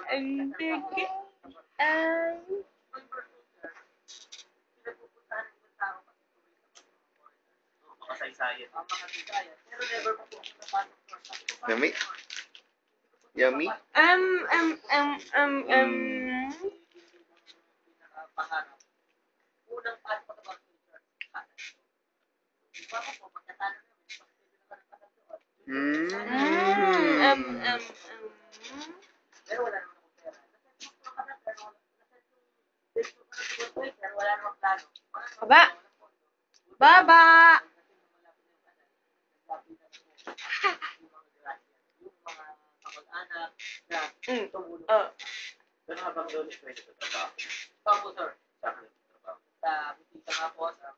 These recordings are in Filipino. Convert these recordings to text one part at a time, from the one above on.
Ang bigay ay... Yummy? Yummy? Baba! Baba! Pero habang doon is pwede sa trabaho. Opo, sir. Sa akin trabaho. Sa butika nga po, sa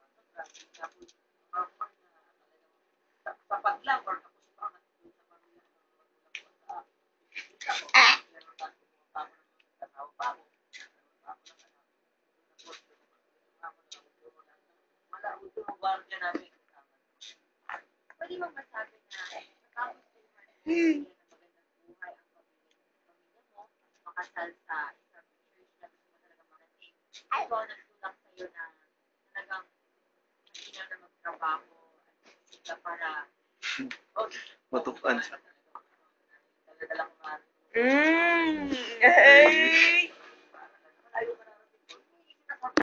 sapat lang or tapos pa nga sa pamilya pwede mo masabi na matapos din magandang buhay ang pamilya mo, makasal sa isang church na gusto mo talaga marating. Ikaw nagtulak sa'yo na talagang hindi na magtrabaho at sila para Matukan. talaga lang Ay!